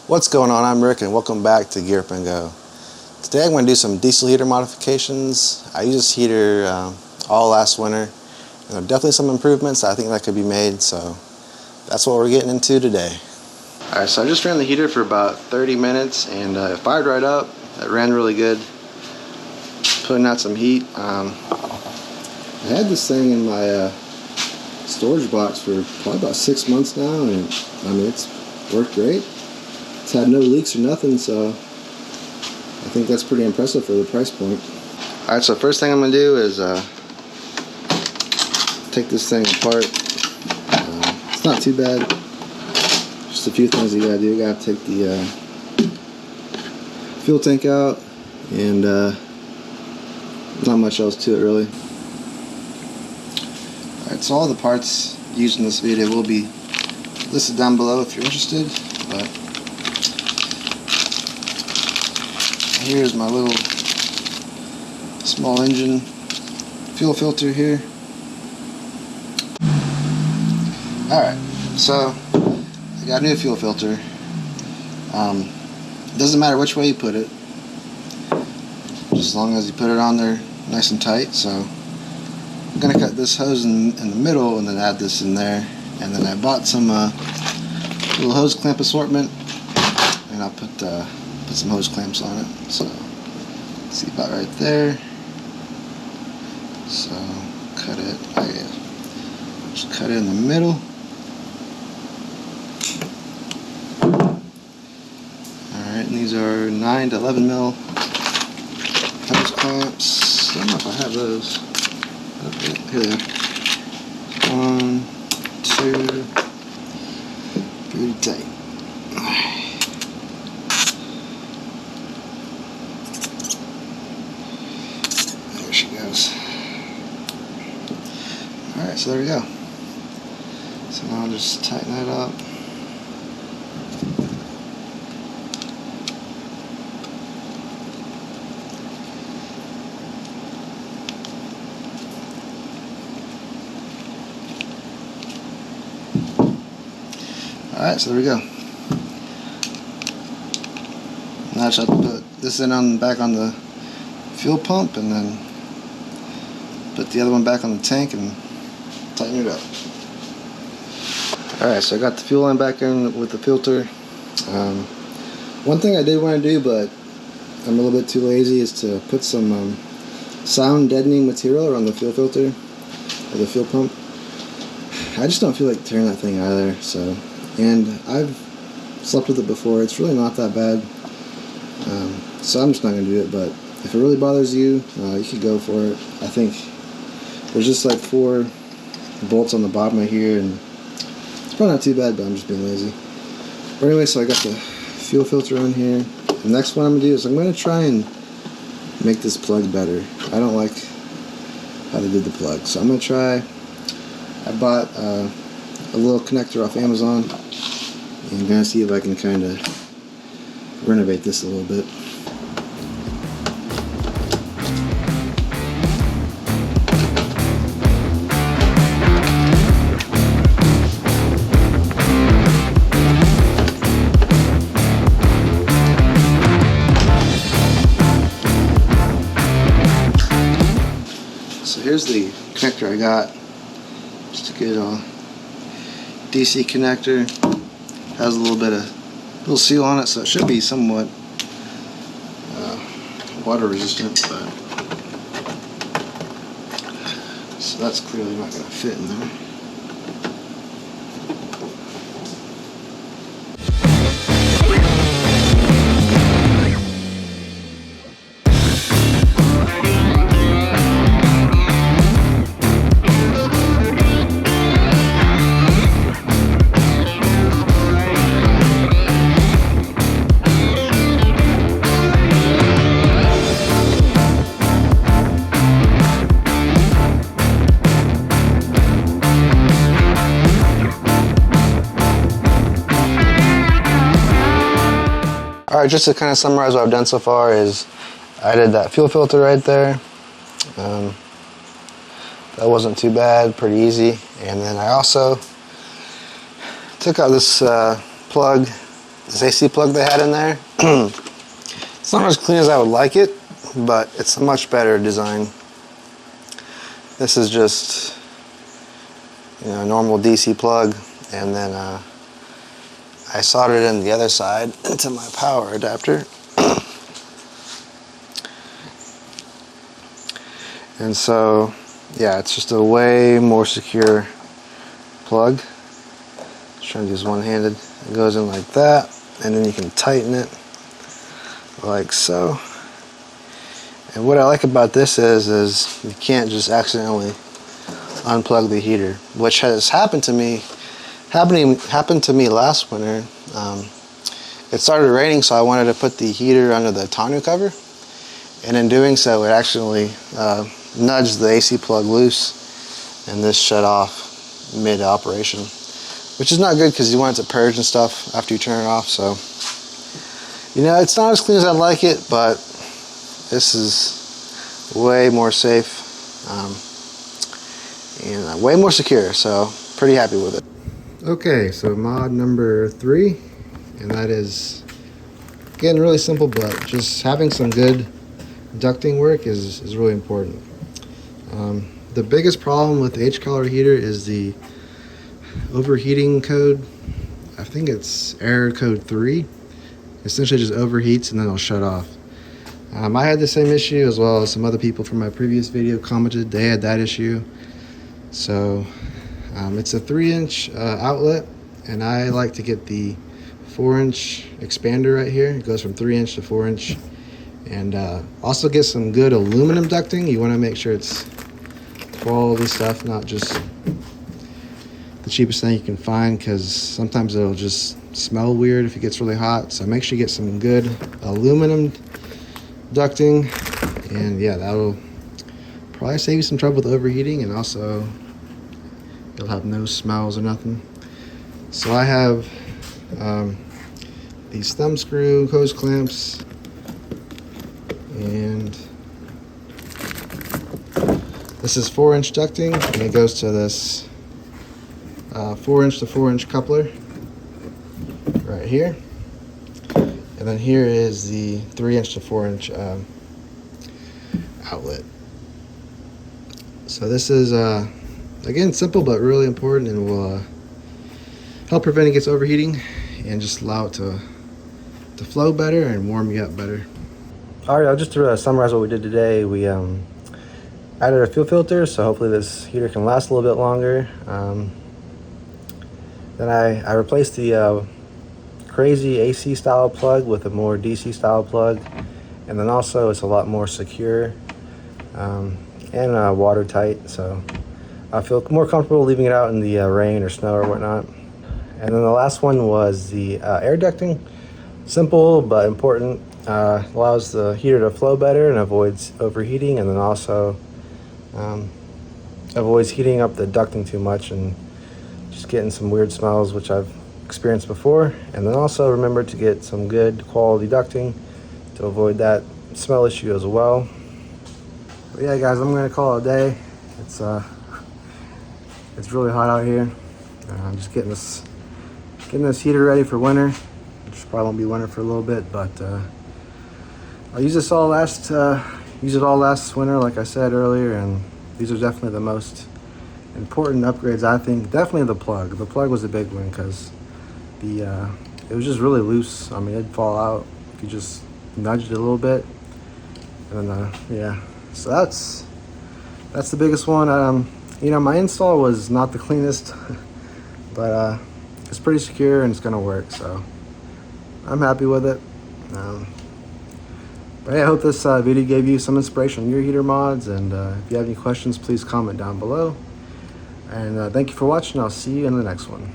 What's going on? I'm Rick and welcome back to Gear Up and Go. Today I'm going to do some diesel heater modifications. I used this heater all last winter. There are definitely some improvements I think that could be made, so that's what we're getting into today. Alright, so I just ran the heater for about 30 minutes and it fired right up. It ran really good, putting out some heat. I had this thing in my storage box for probably about 6 months now, and I mean it's worked great. It's had no leaks or nothing, so I think that's pretty impressive for the price point. Alright, so first thing I'm going to do is take this thing apart. It's not too bad. Just a few things you got to do. You got to take the fuel tank out, and not much else to it really. Alright, so all the parts used in this video will be listed down below if you're interested, but here's my little small engine fuel filter here. Alright, so I got a new fuel filter. It doesn't matter which way you put it, just as long as you put it on there nice and tight. So I'm going to cut this hose in the middle and then add this in there. And then I bought some little hose clamp assortment, and I'll put some hose clamps on it. So see about right there. So cut it. Just cut it in the middle. Alright, and these are 9 to 11 mil hose clamps. I don't know if I have those. Okay, here they are. 1, 2, pretty tight. There she goes. Alright, so there we go. So now I'll just tighten that up. Alright, so there we go. Now I just have to put this in back on the fuel pump, and then put the other one back on the tank and tighten it up. Alright, so I got the fuel line back in with the filter. One thing I did want to do, but I'm a little bit too lazy, is to put some sound deadening material around the fuel filter or the fuel pump. I just don't feel like tearing that thing out of there, so. And I've slept with it before. It's really not that bad, so I'm just not going to do it. But if it really bothers you, you could go for it. I think there's just like 4 bolts on the bottom of here, and it's probably not too bad, but I'm just being lazy. But anyway, so I got the fuel filter on here. The next one I'm going to do is I'm going to try and make this plug better. I don't like how they did the plug, so I'm going to try. I bought a little connector off Amazon, and I'm going to see if I can kind of renovate this a little bit. So here's the connector I got. Just a good DC connector. Has a little seal on it, so it should be somewhat water resistant, but so that's clearly not going to fit in there. Alright, just to kind of summarize what I've done so far is I did that fuel filter right there. That wasn't too bad, pretty easy. And then I also took out this plug this AC plug they had in there. It's not as clean as I would like it, but it's a much better design. This is just, you know, a normal DC plug, and then I soldered in the other side into my power adapter. And so, yeah, it's just a way more secure plug. Just trying to use one-handed. It goes in like that, and then you can tighten it like so. And what I like about this is you can't just accidentally unplug the heater, which has happened to me last winter. It started raining, so I wanted to put the heater under the tonneau cover, and in doing so, it actually nudged the AC plug loose, and this shut off mid-operation, which is not good because you want it to purge and stuff after you turn it off. So, you know, it's not as clean as I'd like it, but this is way more safe and way more secure, so pretty happy with it. Okay, so mod number 3, and that is, again, really simple, but just having some good ducting work is really important. The biggest problem with the Hcalory heater is the overheating code. I think it's error code 3. Essentially just overheats and then it'll shut off. I had the same issue, as well as some other people from my previous video commented they had that issue. So it's a 3-inch outlet, and I like to get the 4-inch expander right here. It goes from 3-inch to 4-inch. And also get some good aluminum ducting. You want to make sure it's quality stuff, not just the cheapest thing you can find, because sometimes it'll just smell weird if it gets really hot. So make sure you get some good aluminum ducting, and yeah, that'll probably save you some trouble with overheating, and also you'll have no smells or nothing. So I have these thumb screw hose clamps, and this is 4-inch ducting, and it goes to this 4-inch to 4-inch coupler right here. And then here is the 3-inch to 4-inch outlet. So this is, again, simple but really important, and will help prevent it gets overheating and just allow it to flow better and warm you up better. Alright, I'll just summarize what we did today. We added a fuel filter, so hopefully this heater can last a little bit longer. Then I replaced the crazy AC style plug with a more DC style plug, and then also it's a lot more secure and watertight, so I feel more comfortable leaving it out in the rain or snow or whatnot. And then the last one was the air ducting. Simple but important. Allows the heater to flow better and avoids overheating, and then also avoids heating up the ducting too much and just getting some weird smells, which I've experienced before. And then also remember to get some good quality ducting to avoid that smell issue as well. But yeah, guys, I'm gonna call it a day. It's really hot out here. I'm just getting this heater ready for winter, which probably won't be winter for a little bit, but I'll use this all last winter, like I said earlier, and these are definitely the most important upgrades, I think. Definitely the plug. The plug was a big one because it was just really loose. I mean, it'd fall out if you just nudged it a little bit. And then yeah, so that's the biggest one. You know, my install was not the cleanest, but it's pretty secure and it's gonna work, so I'm happy with it. But yeah, I hope this video gave you some inspiration on your heater mods, and if you have any questions, please comment down below. And thank you for watching. I'll see you in the next one.